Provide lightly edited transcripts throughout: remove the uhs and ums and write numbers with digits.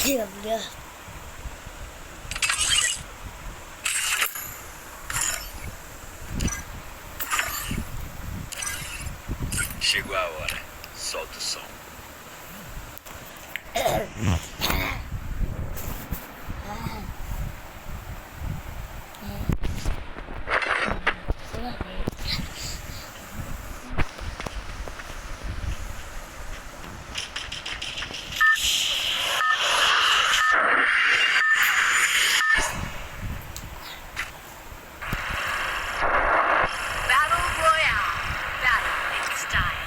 Diablo. Chegou a hora. Solta o som. Battle Royale. Battle in style.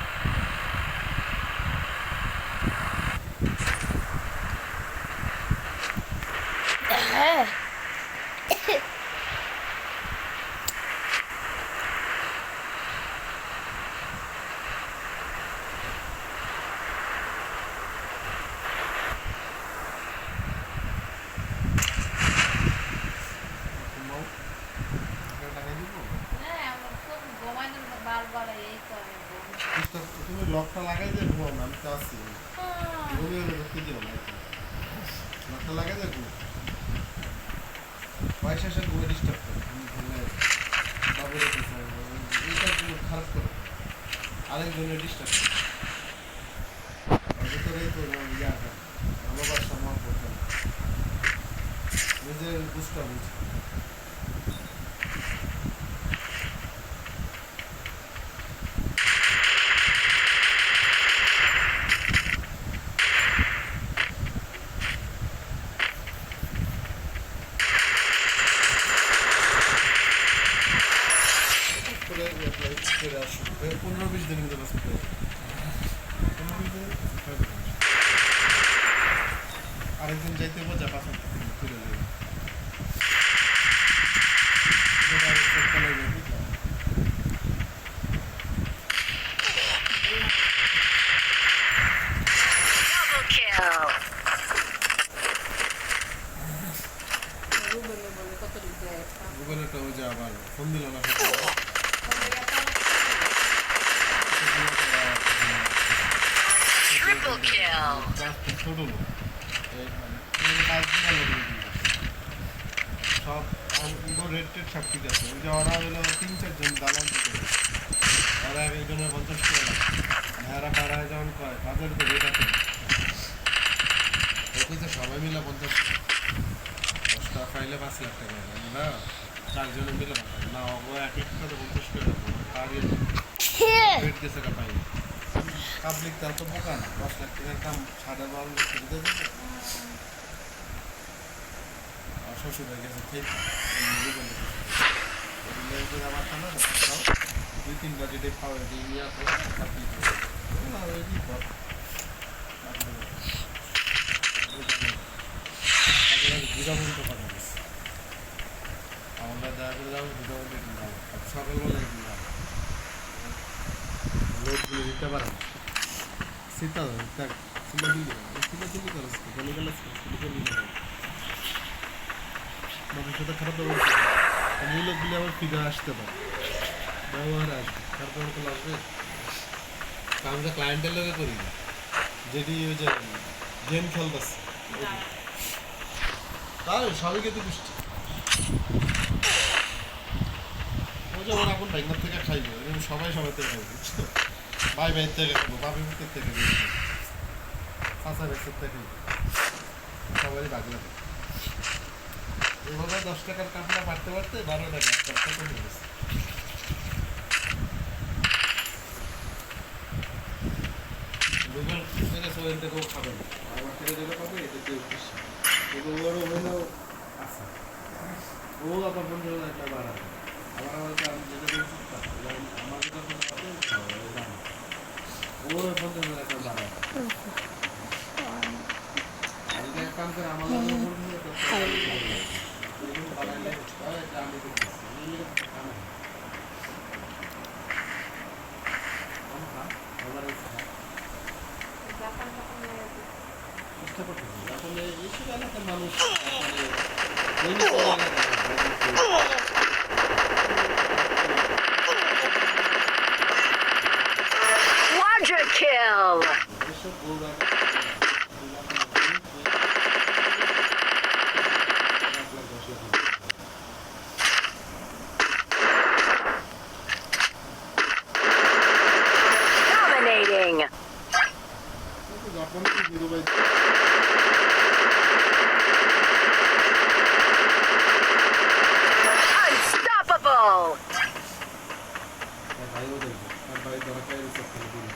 তুমি লকটা লাগাই দিয়ে ঘুমাও না, আমি তো আসছি ঘুমিয়ে ঢুকতে দিও না, লকটা লাগাই দিয়ে ঘুমো, পয়সা সে ঘুমে ডিস্টার্ব করে বাবু রেখেছে এইটা কোনো খারাপ করে আরেকজনের ডিস্টার্ব করে ভিতরেই তো ভালোবাসা মহব্বত নিজের বুঝটা বুঝে করে আসুন 15-20 দিন কিন্তু আরেকদিন যাইতে মজা পাবেন ফিরে যাবে Double kill. গুগলেরটা ওই যে আবার ফোন দিল না Triple kill. ছোট লোক কাজ ভালো করে দিল সব রেড টেড সব ঠিক আছে ওই যে ওরা হলো 3-4 জন দালাল দিতে ওরা একজনের 50 টাকা ভাড়া ভাড়া যখন কয় বাজার তো রেট আছে ওই তো সবাই মিলে 50 10টা পাইলে 5 লাখ টাকা না 4 জনে মিলে না ও এক একটা তো 50 টাকা তার রেট দিয়েছে কা পাই পাবলিক তা তো বোকা না 10 লাখ টাকার কাম সাড়ে 12 লাখ টাকা দিয়ে দিচ্ছে আর শ্বশুর হয়ে গেছে ঠিক আমার খানা 2-3 বাজে খাওয়া দিয়ে নিয়ে আসবো ঘুরাবন্ত পাঠাবো আমরা দয়া করে যাবো ঘুরাবন্ত কিনলাম সকালবেলা কিনলাম লোকগুলো দিতে পারে সীতা সিলে দিলি করো গেলে গেলে সিলে করে দিলে মানুষের সাথে খারাপ ব্যবহার করে এই লোকগুলি আবার ফিরে আসতে পারে ব্যবহার আসবে খারাপ ব্যবহার করলে আসবে আমরা ক্লায়েন্টের লোকে করি না যেটি ওই যে গেম খেলতেছে তাহলে সবাইকে তো পুষ্টি ও যেমন এখন ব্যাঙ্গার থেকে খাইবে এরকম সবাই সবাই থেকে খাইবে বুঝছো ভাই ভাইয়ের থেকে খাবো বাপের ভিতর থেকে চাষা ব্যবসার থেকে সবারই বাগ লাগে এভাবে 10 টাকার কাপড়া পারতে পারতে 12 টাকা একটা কমে গেছে গুগল থেকে সোয়েল থেকেও খাবে না আমার থেকে যেটা পাবে এটা কেউ খুশি ওরও হইলেও আছে ও আবার 15 একটা বাড়াবে আবার আমার আমি যেটা দিয়েছি আমার যেটা পাবে ও 15 একটা বাড়াবে আর এটা কাম করে আমার বাড়াইলে এটা আমি করতেছি চেষ্টা করতেছি আসলে এইসব এলাকার মানুষ Quadra kill. এসব Reloading. জাপানে 0/3 Unstoppable. ভাইও দেখবো আর ভাই দরকার রিসেপ্ট করে দিন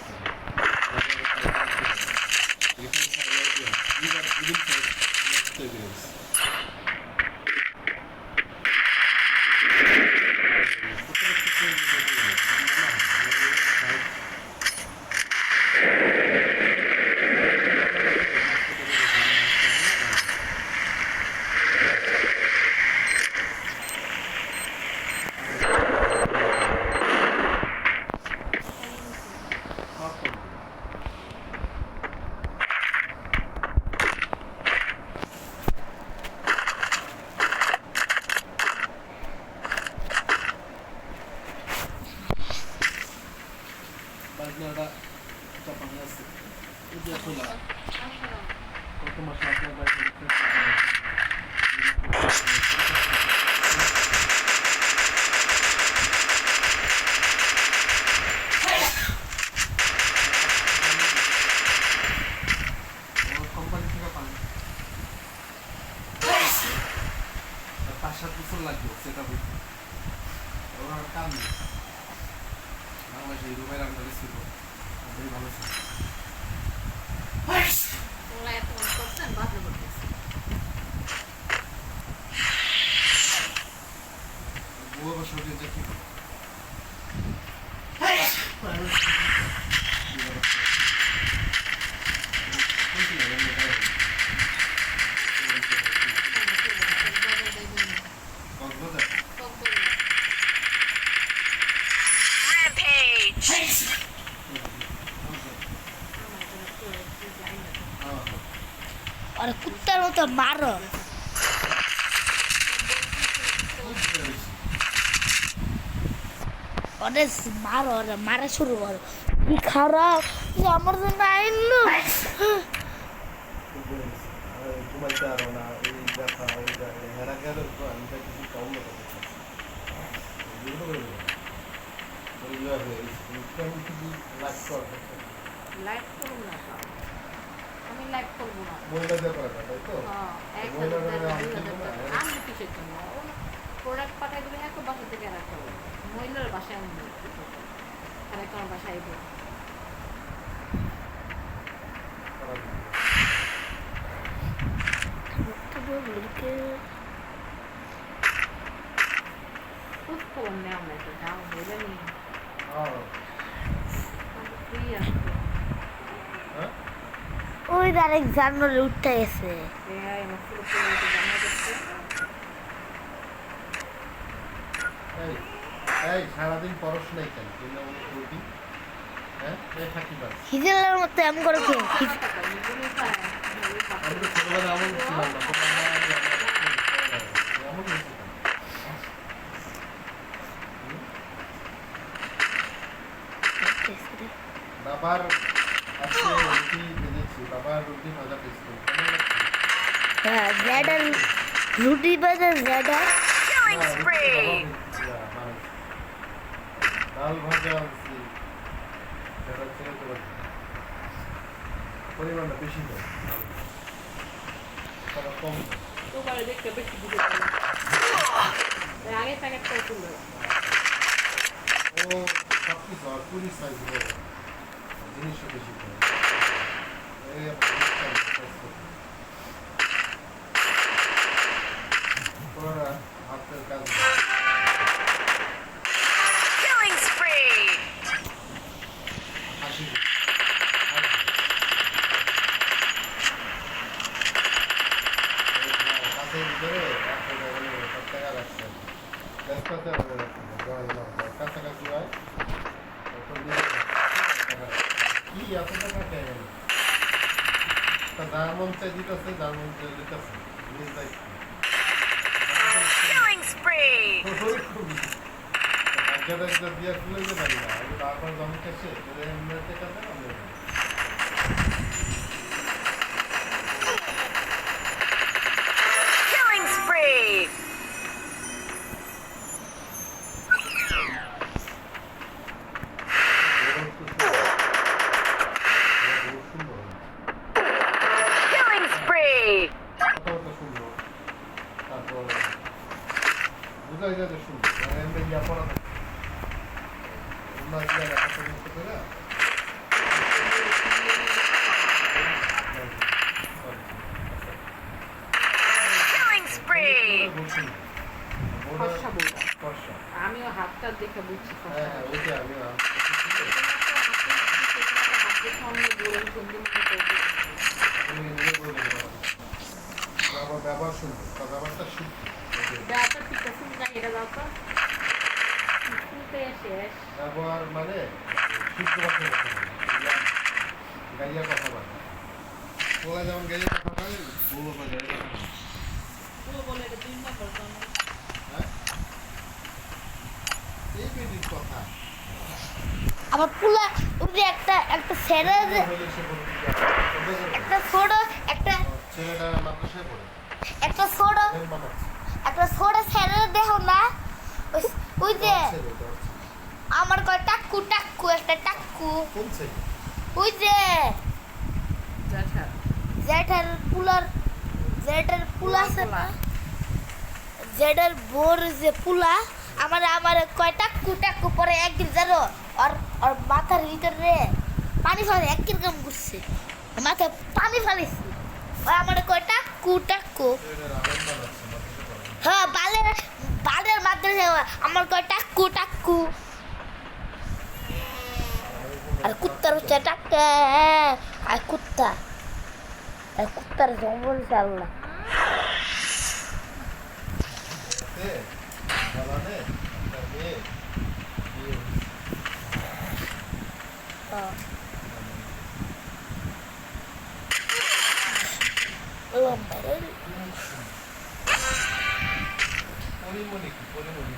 বাজনাটা চাপানো আছে এই যে খোলা কত মাস আপনার বাইরে কোম্পানি থেকে পান 5-7 বছর লাগবে সেটা হইতে ওরা কাম নেই বাংলাদেশে রুমের আন্ডারে ছিল খুবই ভালো ছিল ওরা এত করছেন বাধ্য করতেছে বুয়া বসে যে কি Rampage. আর কুত্তার মতো মারো অনেক মারো ওরা মারা শুরু করো কি খারাপ যে আমার জন্য আইনলো ঘুমাইতে আরো না এই দেখা ওই হেরা গেলে আমি কিছু কম না লাইট করুন না আমি লাইট করবো না মহিলাদের করা তাই তো আমি কিসের জন্য প্রোডাক্ট পাঠাই দিলে এত বাসা থেকে রাখতে হবে মহিলার বাসায় আমি তাহলে তোমার বাসায় দেবো খুব ফোন নেওয়া মেয়েটা যাও বলে নি তুই আসতো ওই আরেক জানুয়ারি উঠতে গেছে আমার পুরো পুরো জানা যাচ্ছে এই সারাদিন পড়াশোনাই কেন রুটি হ্যাঁ থাকি বাস হিজেলের মতো এমন করে খেয়ে আমি তো ছোটবেলা এমন ছিলাম না এমন হয়েছে বাবার আজকে রুটি ভেজেছি বাবার রুটি ভাজা পেয়েছিল হ্যাঁ জ্যাডার রুটি বাজার জ্যাডার Killing spree. ডাল ভাজা আনছি সেটা ছেড়ে তো পরিমাণটা বেশি দেয় তারা কম দেয় তোমার দেখতে বেশি দিতে আগে প্যাকেটটা তুললো ও সব কিছু আর পুরি সাইজ বড় জিনিসও বেশি করে এই ওরা হাতের কাজ Killing spree. হাসি কাছের ভিতরে 1 টাকা রাখছে কাছাকাছি হয় কি এত টাকা কেন যার মন চাই দিতেছে যার মন চাই দিতেছে নিজ দায়িত্ব Killing spree. ভাগ্যটা দিয়ে খুলে যে পারি না আমি বারবার জমি খেয়েছে এমনিতে কাছে আমরা Killing spree. আজকে আর একটা ছবি করতে না Killing spree. ফর্সা বউটা। ফর্সা আমিও হাতটা দেখে বুঝছি ফর্সা। হ্যাঁ ওইটা আমি আমার ব্যবহার শুনবো তার ব্যবহারটা শিখবো ব্যবহার মানে শুদ্ধ ভাষায় কথা বলে গাইয়া কথা বলে ওরা যেমন গাইয়া কথা বলে বলবো গাইয়া কথা বলে হ্যাঁ এই বেটির কথা আবার পুলা ওই যে একটা ছেড়ে হইলে সে বলতে একটা ছোট একটা ছেলেটা মাদ্রাসায় পড়ে একটা ছোট বানাচ্ছে একটা ছোট ছেড়ে দেখো না ওই যে ছেলে আমার কয় টাক্কু টাক্কু একটা টাক্কু কোন ছেলে ওই যে আচ্ছা জেঠার পুলা আছে না জেঠার বোর যে পুলা আমার কয় টাক্কু টাক্কু পরে একদিন জানো আর মাথার ভিতরে পানি ফেলে এক কিরকম ঘুরছে মাথায় পানি ফেলেছি ওই আমার কয় টাক্কু টাক্কু হ্যাঁ বালের মাধ্যমে আমার কয় টাক্কু টাক্কু আর কুত্তার হচ্ছে টাক্কা আর কুত্তার জঙ্গল চাল না বালানে তার মেয়ে বিয়ে পরিমণি কি পরিমণি